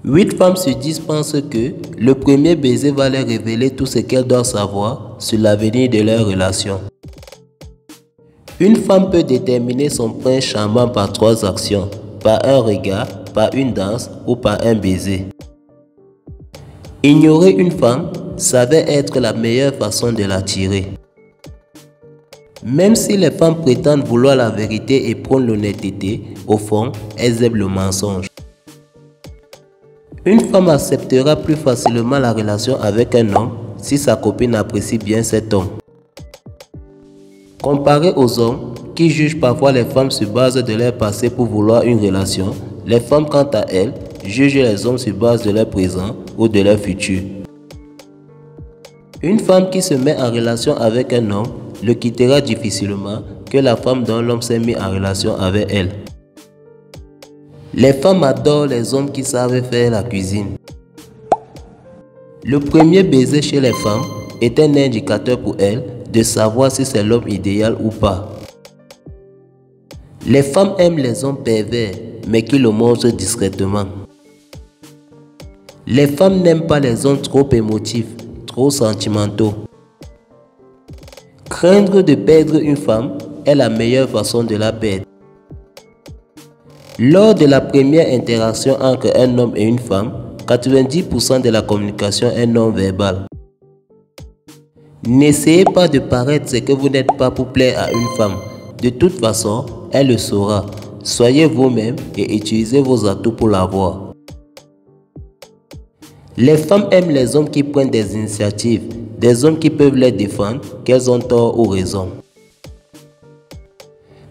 8 femmes sur 10 pensent que le premier baiser va leur révéler tout ce qu'elles doivent savoir sur l'avenir de leur relation. Une femme peut déterminer son prince charmant par 3 actions, par un regard, par une danse ou par un baiser. Ignorer une femme s'avère être la meilleure façon de l'attirer. Même si les femmes prétendent vouloir la vérité et prônent l'honnêteté, au fond, elles aiment le mensonge. Une femme acceptera plus facilement la relation avec un homme si sa copine apprécie bien cet homme. Comparé aux hommes qui jugent parfois les femmes sur base de leur passé pour vouloir une relation, les femmes quant à elles jugent les hommes sur base de leur présent ou de leur futur. Une femme qui se met en relation avec un homme le quittera difficilement que la femme dont l'homme s'est mis en relation avec elle. Les femmes adorent les hommes qui savent faire la cuisine. Le premier baiser chez les femmes est un indicateur pour elles de savoir si c'est l'homme idéal ou pas. Les femmes aiment les hommes pervers, mais qui le montrent discrètement. Les femmes n'aiment pas les hommes trop émotifs, trop sentimentaux. Craindre de perdre une femme est la meilleure façon de la perdre. Lors de la première interaction entre un homme et une femme, 90% de la communication est non verbale. N'essayez pas de paraître ce que vous n'êtes pas pour plaire à une femme. De toute façon, elle le saura. Soyez vous-même et utilisez vos atouts pour l'avoir. Les femmes aiment les hommes qui prennent des initiatives, des hommes qui peuvent les défendre, qu'elles ont tort ou raison.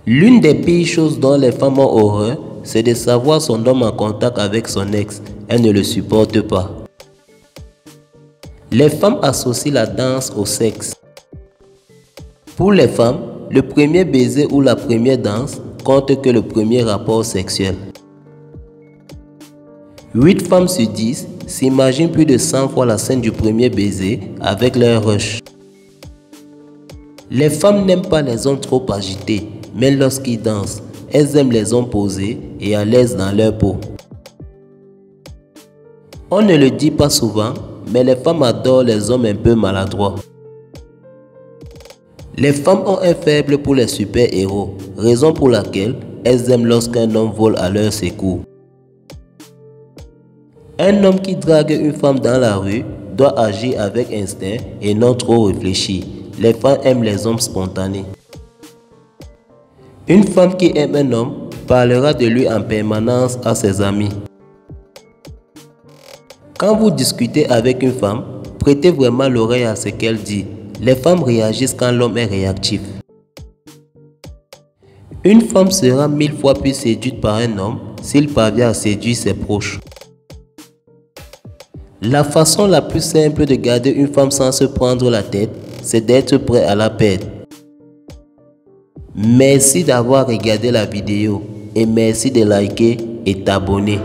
L'une des pires choses dont les femmes ont horreur, c'est de savoir son homme en contact avec son ex. Elles ne le supportent pas. Les femmes associent la danse au sexe. Pour les femmes, le premier baiser ou la première danse compte que le premier rapport sexuel. 8 femmes sur 10 s'imaginent plus de 100 fois la scène du premier baiser avec leur rush. Les femmes n'aiment pas les hommes trop agités, mais lorsqu'ils dansent, elles aiment les hommes posés et à l'aise dans leur peau. On ne le dit pas souvent, mais les femmes adorent les hommes un peu maladroits. Les femmes ont un faible pour les super-héros, raison pour laquelle elles aiment lorsqu'un homme vole à leur secours. Un homme qui drague une femme dans la rue doit agir avec instinct et non trop réfléchir. Les femmes aiment les hommes spontanés. Une femme qui aime un homme parlera de lui en permanence à ses amis. Quand vous discutez avec une femme, prêtez vraiment l'oreille à ce qu'elle dit. Les femmes réagissent quand l'homme est réactif. Une femme sera 1000 fois plus séduite par un homme s'il parvient à séduire ses proches. La façon la plus simple de garder une femme sans se prendre la tête, c'est d'être prêt à la perdre. Merci d'avoir regardé la vidéo et merci de liker et t'abonner.